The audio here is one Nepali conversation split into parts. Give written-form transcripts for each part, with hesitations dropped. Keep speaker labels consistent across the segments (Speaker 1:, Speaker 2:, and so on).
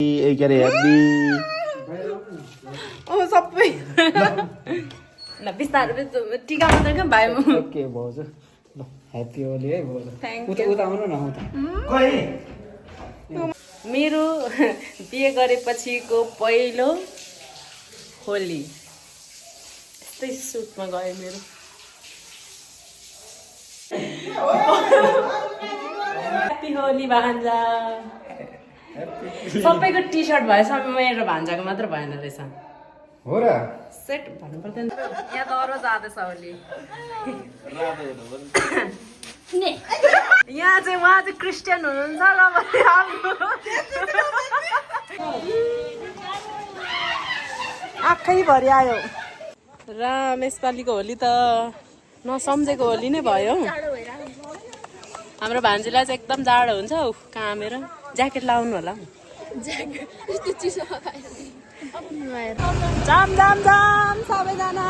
Speaker 1: के अरे ह्याप्पी
Speaker 2: ओ सबै ल बिस्तारै टिका मात्रै क्या भाइ
Speaker 3: के भाउज ल ह्याप्पी होली है भाउज
Speaker 2: Thank
Speaker 3: उता उता आउनु न उता
Speaker 2: मेरो बिहे गरेपछिको पहिलो होली यस्तै सुटमा गयो मेरो ह्याप्पी होली भान्जा सबैको टी सर्ट भएछ मेरो भान्जाको मात्र भएन रहेछ
Speaker 3: हो र
Speaker 2: सेट भन्नु पर्दैन यहाँ दह्रो जाँदैछ होली यहाँ चाहिँ उहाँ चाहिँ क्रिस्चियन हुनुहुन्छ ल आँखै भरि आयो राम यसपालिको होली त नसम्झेको होली नै भयो हाम्रो भान्जीलाई चाहिँ एकदम जाडो हुन्छ हौ कामेर ज्याकेट लाउनु होला जाम जाम जाम सबैजना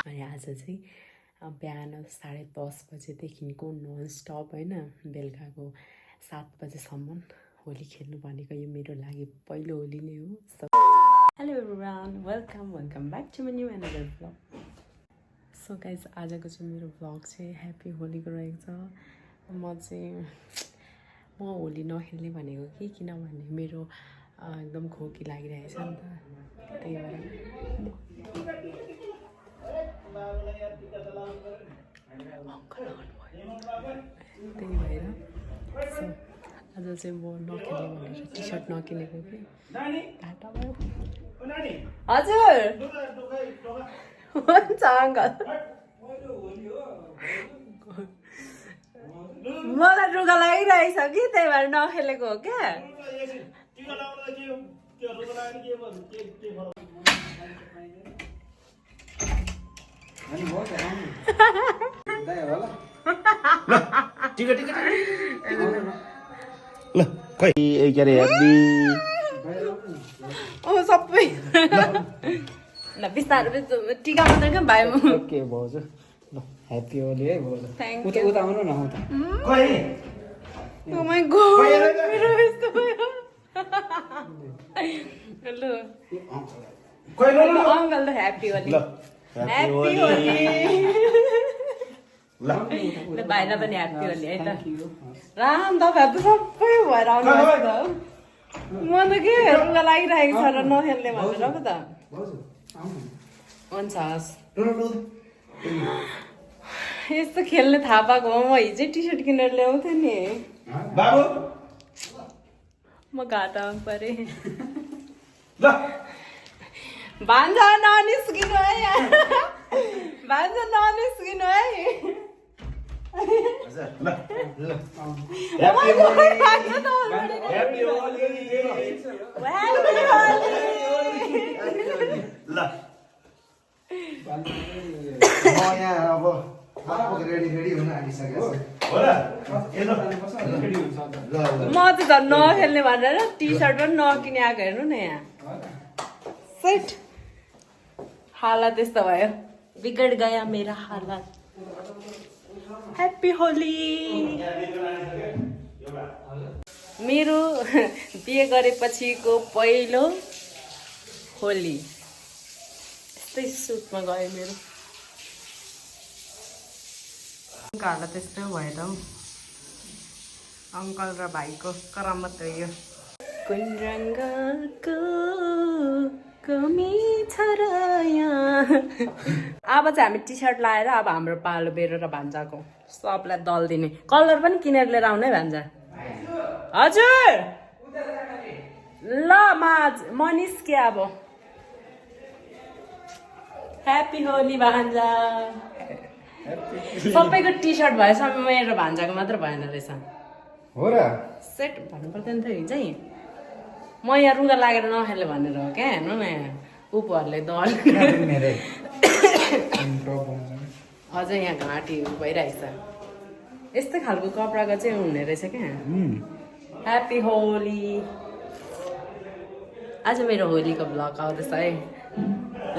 Speaker 2: अनि आज चाहिँ बिहान 10:30 बजेदेखिको नन स्टप होइन बेलुकाको 7 बजेसम्म होली खेल्नु भनेको यो मेरो लागि पहिलो होली नै हो hello everyone welcome back to my new another vlog so guys आजको चाहिँ मेरो भ्लग चाहिँ ह्याप्पी होलीको रहेको छ म होली नखेल्ने भनेको कि किनभने मेरो एकदम खोकी लागिरहेछ नि त त्यही भएर आज चाहिँ म नखेल्ने भनेर टी सर्ट नकिनेको कि घाटा भयो हजुर हुन्छ अङ्कल मलाई रुगा लागिरहेछ कि त्यही भएर नखेलेको हो क्या
Speaker 1: ल खोइ के अरे ह्याप्पी
Speaker 2: ओ सबै ल बिस्तारै टिका मात्रै क्या भाइ
Speaker 3: के भाउज ल ह्याप्पी होली है भाउज
Speaker 2: Thank
Speaker 3: उता उता आउनु न उता
Speaker 2: Oh my god, मेरो यस्तो भयो ल अङ्कल त ह्याप्पी होली ह्याप्पी होली ल भाइलाई पनि ह्याप्पी होली है त राम तपाईँहरू त सबै भएर आउनु भएको त म त के रुगा लागिरहेको छ र नखेल्ने भनेर पो त हुन्छ हस् यस्तो खेल्ने थाहा पाएको हो म हिजै टी सर्ट किनेर ल्याउँथेँ नि
Speaker 1: बाबु
Speaker 2: म घाटामा परेँ भान्जा ननिस्किनु है भान्जा ननिस्किनु है म चाहिँ झन् नखेल्ने भनेर टी सर्ट पनि नकिने आएको हेर्नु न यहाँ सेट हालत यस्तो भयो बिगड गया मेरा हालत ह्याप्पी होली मेरो बिहे गरेपछिको पहिलो होली यस्तै सुटमा गयो मेरो हालत त्यस्तै भयो त हौ अङ्कल र भाइको करामत हो यो कुन रङ्गको कमी छ र यहाँ अब चाहिँ हामी टी सर्ट लाएर अब हाम्रो पालो बेरो र भान्जाको सबलाई दल दिने कलर पनि किनेर लिएर आउनै भान्जा हजुर ल म निस्केँ अब ह्याप्पी होली भान्जा सबैको टी सर्ट भएछ मेरो भान्जाको मात्र भएन रहेछ
Speaker 3: हो र
Speaker 2: सेट भन्नु पर्दैन थियो हिजै म यहाँ रुगा लागेर नखेल्ने भनेर हो क्या हेर्नु न यहाँ उपहरूले दल अझै यहाँ घाँटी भइरहेछ यस्तै खालको कपडाको चाहिँ हुने रहेछ क्या ह्याप्पी होली आज मेरो होलीको भ्लग आउँदैछ है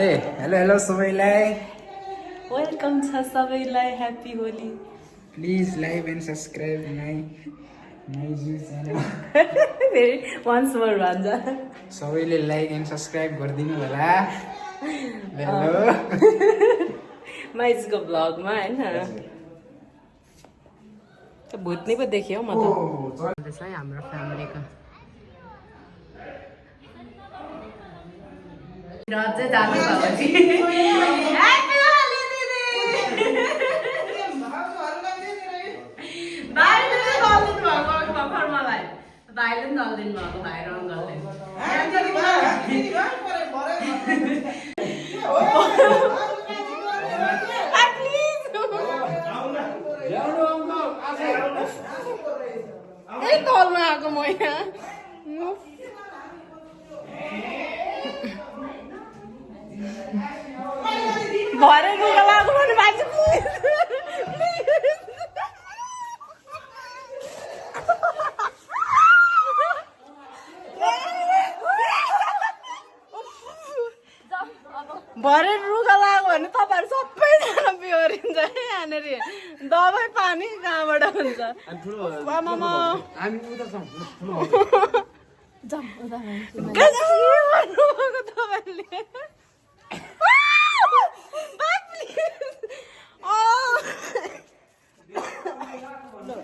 Speaker 3: ए हेलो हेलो सबैलाई
Speaker 2: वेलकम छ सबैलाई happy Holi
Speaker 3: please like and subscribe my जु च्यानल
Speaker 2: फेरि वान्स मोर भन्छ
Speaker 3: सबैले लाइक एन्ड सब्सक्राइब गरिदिनु होला हेलो
Speaker 2: माइजको भ्लगमा होइन भुत्ने पो देखेँ हौ म त है हाम्रो फ्यामिलीको अझै जानु छ भाइले पनि दलिदिनु भएको भाइ र अङ्कलले तलमा आएको म यहाँ भरे रुगा लाग्नु भने भाइ भरे रुगा लाग्यो भने तपाईँहरू सबैजना बिहोरिन्छ है यहाँनिर दबाई पानी कहाँबाट हुन्छ आमामा तपाईँले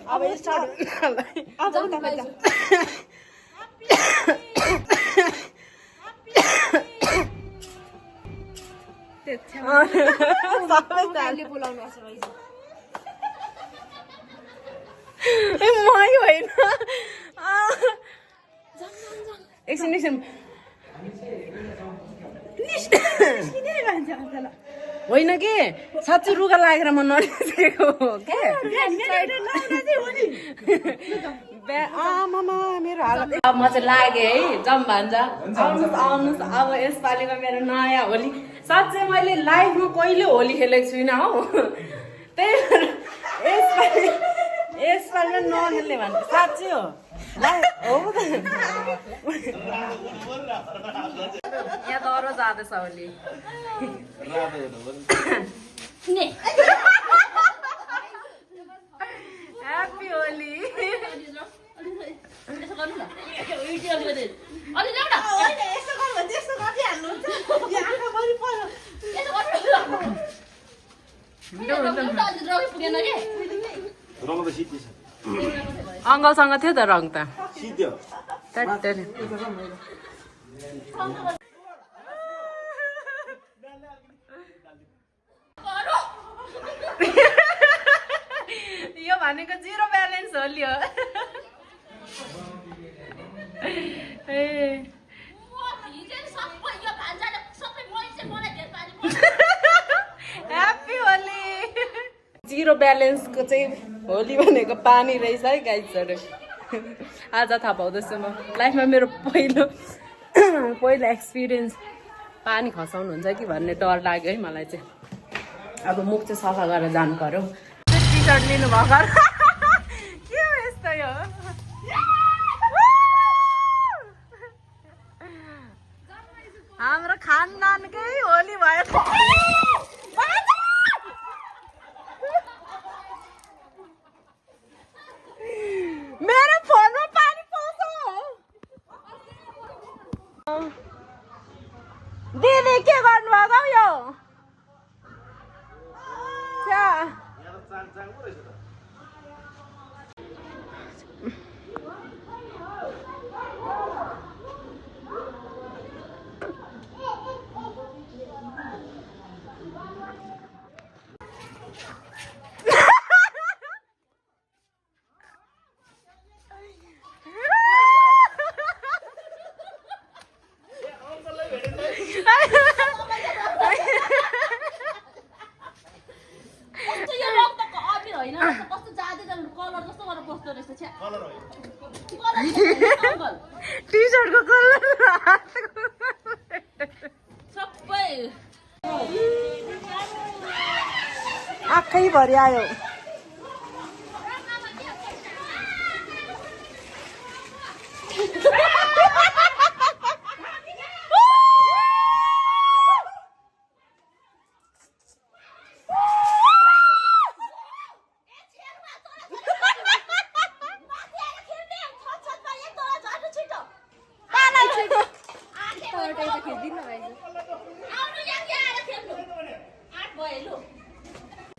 Speaker 2: अब स्टार्ट मै होइन एकछिन होइन कि साँच्चै रुगा लागेर म ननिस्केको हो आमामा मेरो हालत अब म चाहिँ लागेँ है जम भन्छ आउनुहोस् अब यसपालिको मेरो नयाँ होली साँच्चै मैले लाइफमा कहिले होली खेलेको छुइनँ हौ त्यही भएर यसपालि नखेल्ने भने साँच्चै हो यहाँ डह्रो जाँदैछ होली ह्याप्पी होली अङ्कलसँग थियो त रङ त यो भनेको 0 ब्यालेन्स होली हो ह्याप्पी होली 0 ब्यालेन्सको चाहिँ होली भनेको पानी रहेछ है गाइजहरू आज थाहा पाउँदैछु म लाइफमा मेरो पहिलो एक्सपिरियन्स पानी खसाउनु हुन्छ कि भन्ने डर लाग्यो है मलाई चाहिँ अब मुख चाहिँ सफा गरेर जानु पर्यो टी सर्ट लिनु भएको के हो यस्तो यो हाम्रो खानदानकै होली भयो मेरो फोनमा पानी पाउँछ दिदी के गर्नुभएको हौ यो टी-शर्टको कलर सबै आँखै भरि आयो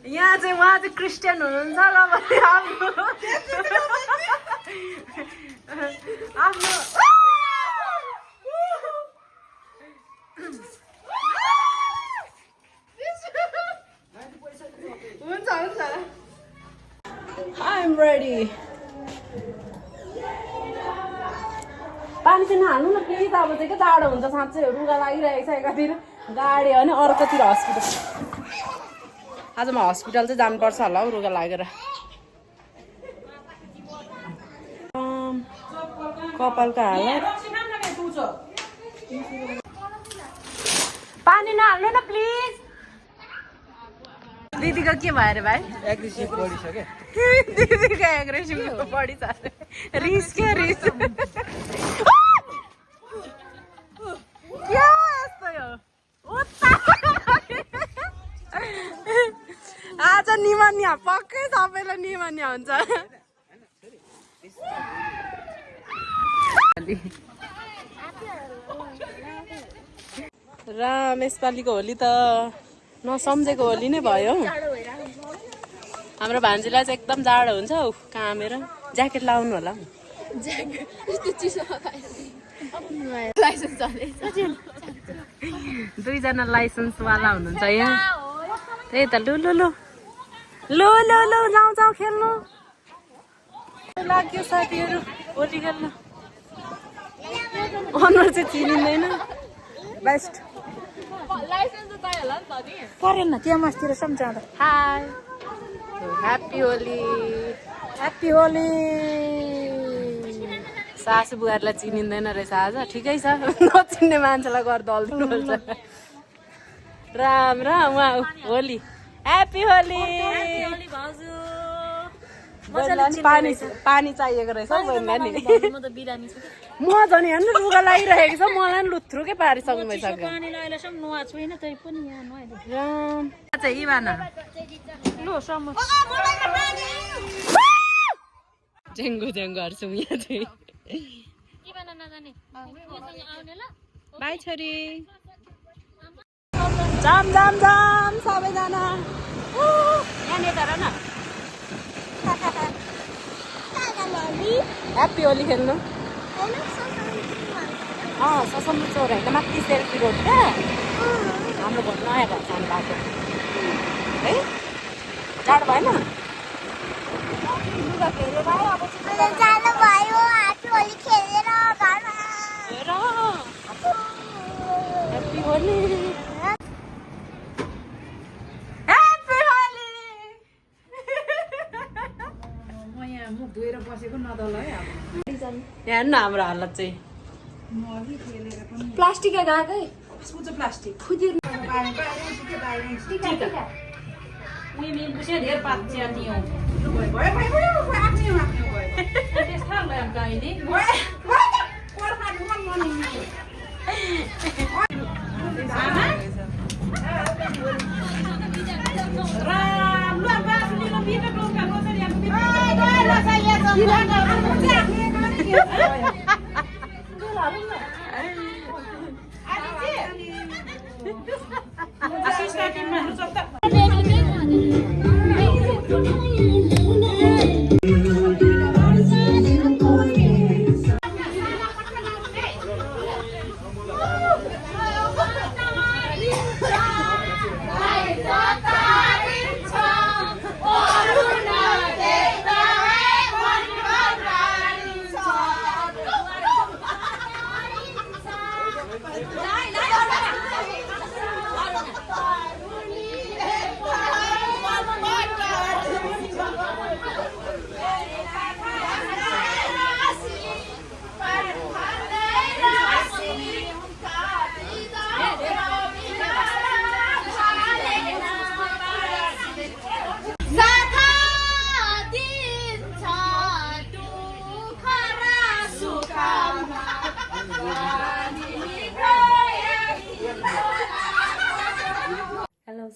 Speaker 2: यहाँ चाहिँ उहाँ चाहिँ क्रिस्चियन हुनुहुन्छ ल भने आफ्नो हुन्छ हुन्छ I'm ready. पानी चाहिँ नहाल्नु न प्लिज अब चाहिँ के जाडो हुन्छ साँच्चै रुगा लागिरहेको छ एकातिर गाडी होइन अर्कोतिर हस्पिटल आज म हस्पिटल चाहिँ जानुपर्छ होला हौ रुगा लागेर कपालको हालत पानी नहाल्नु न प्लिज दिदीको के भयो अरे भाइ
Speaker 3: एग्रेसिभ बढी छ क्या
Speaker 2: दिदीको एग्रेसिभ बढी छ रिस क्या रिस क्या यस्तो यो आज निमोनिया पक्कै सबैलाई निमोनिया हुन्छ राम यसपालिको होली त नसम्झेको होली नै भयो हाम्रो भान्जीलाई चाहिँ एकदम जाडो हुन्छ हौ कामेर ज्याकेट लाउनु होला दुईजना लाइसेन्सवाला हुनुहुन्छ यहाँ त्यही त लु लु लु लु लु लु जाउँ जाउँ खेल्नु लाग्यो साथीहरू होली खेल्नु अनुहार चाहिँ चिनिँदैन बेस्ट
Speaker 4: परेन त्यहाँ मासतिर सम्झाउँदा
Speaker 2: hi happy Holi
Speaker 4: happy Holi
Speaker 2: सासु बुहारीलाई चिनिँदैन रहेछ आज ठिकै छ नचिन्ने मान्छेलाई गर्दा अल्दिनु पर्छ राम राम उहाँ होली ह्याप्पी होली पानी पानी चाहिएको रहेछ हौ बहिनीलाई नि म झन् हेर्नु रुगा लागिरहेको छ मलाई नि लुथ्रु के पारिसक्नु भइसक्यो चाहिँ इभाना झेङ्गो झेङ्गो हर्छौँ यहाँ चाहिँ बाई छोरी जाम जाम जाम सबैजना यहाँ हेर न ह्याप्पी होली खेल्नु ससम्म चोर होइन माथि सेल्फी रोड क्या हाम्रो घर नयाँ घर जानु बाटो है जाडो भएन लुगा फेरेर अब
Speaker 4: जानु भयो ह्याप्पी होली खेलेर घरमा
Speaker 2: हेर ह्याप्पी होली ह्याप्पी होली
Speaker 4: म यहाँ मुख धोएर बसेको नदल है अब
Speaker 2: यहाँ हेर्नु हाम्रो हालत चाहिँ
Speaker 4: प्लास्टिक गएकै
Speaker 2: प्लास्टिक
Speaker 4: धेर पाच्च्या दियौँ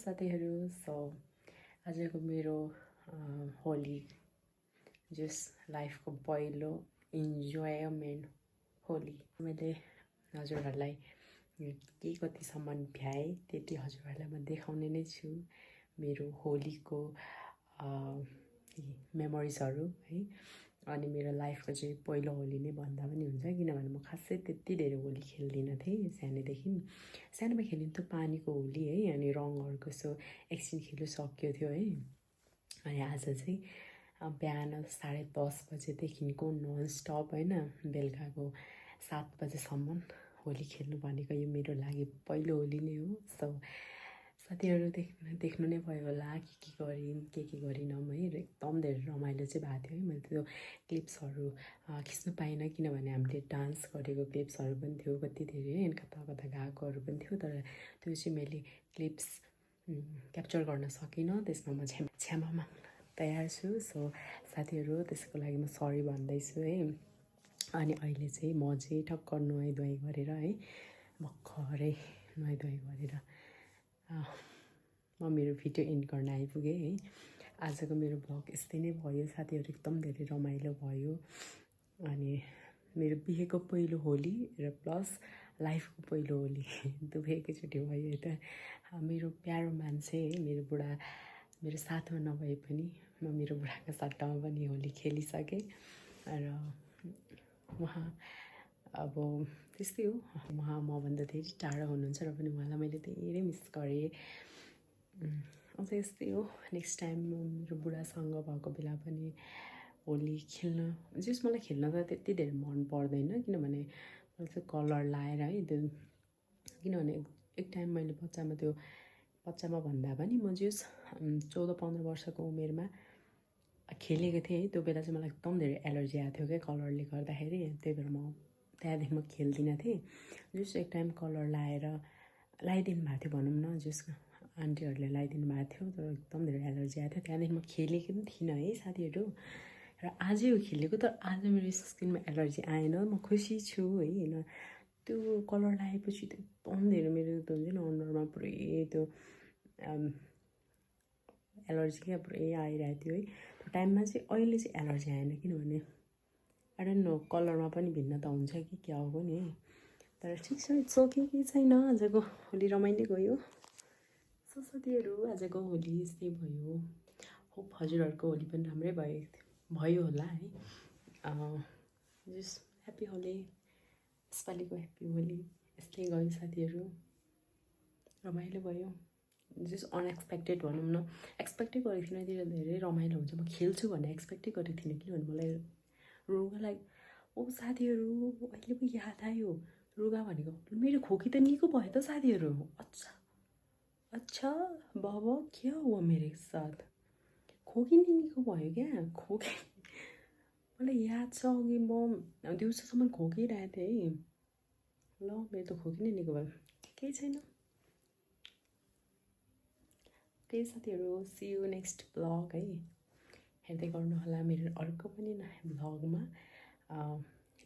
Speaker 2: साथीहरू सो आजको मेरो होली जस लाइफको पहिलो इन्जोयमेन्ट होली मैले हजुरहरूलाई के कतिसम्म भ्याएँ त्यति हजुरहरूलाई म देखाउने नै छु मेरो होलीको मेमोरिजहरू है। अनि मेरो लाइफको चाहिँ पहिलो होली नै भन्दा पनि हुन्छ, किनभने म खासै त्यति धेरै होली खेल्दिनँ थिएँ सानैदेखि। सानोमा खेलिन्थ्यो पानीको होली है, अनि रङहरूको यसो एकछिन खेल्नु सक्यो थियो है। अनि आज चाहिँ बिहान 10:30 बजेदेखिको नन स्टप होइन बेलुकाको 7 बजेसम्म होली खेल्नु भनेको यो मेरो लागि पहिलो होली नै हो। सो साथीहरू देख्नु नै भयो होला के गरिनँ है। एकदम धेरै रमाइलो चाहिँ भएको थियो है। मैले त्यो क्लिप्सहरू खिच्नु पाइनँ, किनभने हामीले डान्स गरेको क्लिप्सहरू पनि थियो कति धेरै होइन, कता कता गएकोहरू पनि थियो। तर त्यो चाहिँ मैले क्लिप्स क्याप्चर गर्न सकिनँ, त्यसमा म क्षमा माग्न तयार छु। सो साथीहरू त्यसको लागि म सरी भन्दैछु है। अनि अहिले चाहिँ म चाहिँ टक्क नुहाइधुवाइ गरेर है भर्खरै नुहाइधुवाइ गरेर म मेरो भिडियो एन्ड गर्न आइपुगेँ है। आजको मेरो भ्लग यस्तै नै भयो साथीहरू, एकदम धेरै रमाइलो भयो। अनि मेरो बिहेको पहिलो होली र प्लस लाइफको पहिलो होली दुवै एकैचोटि भयो त। मेरो प्यारो मान्छे है, मेरो बुढा मेरो साथमा नभए पनि म मेरो बुढाको सट्टामा पनि होली खेलिसकेँ र उहाँ अब त्यस्तै हो, उहाँ मभन्दा धेरै टाढा हुनुहुन्छ र पनि उहाँलाई मैले धेरै मिस गरेँ। अब यस्तै हो, नेक्स्ट टाइम मेरो बुढासँग भएको बेला पनि होली खेल्न जस मलाई खेल्न त त्यति धेरै मन पर्दैन, किनभने मलाई चाहिँ कलर लाएर है त्यो, किनभने एक टाइम मैले बच्चामा भन्दा पनि म जस 14-15 वर्षको उमेरमा खेलेको थिएँ है। त्यो बेला चाहिँ मलाई एकदम धेरै एलर्जी आएको थियो क्या कलरले गर्दाखेरि, त्यही भएर म त्यहाँदेखि म खेल्दिनँ थिएँ। जस एक टाइम कलर लगाइदिनु भएको थियो भनौँ न, जस आन्टीहरूले लगाइदिनु भएको थियो, तर एकदम धेरै एलर्जी आएको थियो। त्यहाँदेखि म खेलेको पनि थिइनँ है साथीहरू, र आजै हो खेलेको, तर आज मेरो स्किनमा एलर्जी आएन, म खुसी छु है होइन। त्यो कलर लगाएपछि त एकदम धेरै मेरो त्यो हुन्छ नि अनुहारमा पुरै त्यो एलर्जी क्या पुरै आइरहेको थियो है। त्यो टाइममा चाहिँ अहिले चाहिँ एलर्जी आएन, किनभने आई डोन्ट नो कलरमा पनि भिन्नता हुन्छ कि क्या हो नि है। तर ठिक छ, इट्स ओके, केही छैन। आजको होली रमाइलो गयो। सो साथीहरू आजको होली यस्तै भयो। होप हजुरहरूको होली पनि राम्रै भयो होला है। जस्ट ह्याप्पी होली, यसपालिको ह्याप्पी होली यस्तै गयो साथीहरू, रमाइलो भयो। जस्ट अनएक्सपेक्टेड भनौँ न, एक्सपेक्टै गरेको थिइनँ त्यो धेरै रमाइलो हुन्छ। म खेल्छु भन्ने एक्सपेक्टै गरेको थिइनँ, किनभने मलाई रुगालाई साथीहरू अहिले पो याद आयो, रुगा भनेको मेरो खोकी त निको भयो त साथीहरू। अच्छा बाबा क्या हुआ मेरे साथ, खोकी नै निको भयो क्या। खोकी मलाई याद छ अघि म दिउँसोसम्म खोकिरहेको थिएँ है, ल मेरो त खोकी नै निको भयो, केही छैन। त्यही साथीहरू, सी यू नेक्स्ट ब्लग है। हेर्दै गर्नु होला मेरो अर्को पनि नयाँ ब्लगमा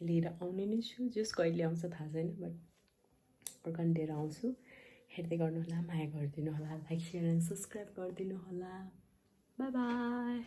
Speaker 2: लिएर आउने नै छु। जस कहिले आउँछ थाहा छैन, बट अर्को लिएर आउँछु। हेर्दै गर्नु होला, माया गरिदिनु होला, लाइक सेयर एन्ड सब्सक्राइब गरिदिनु होला। By by.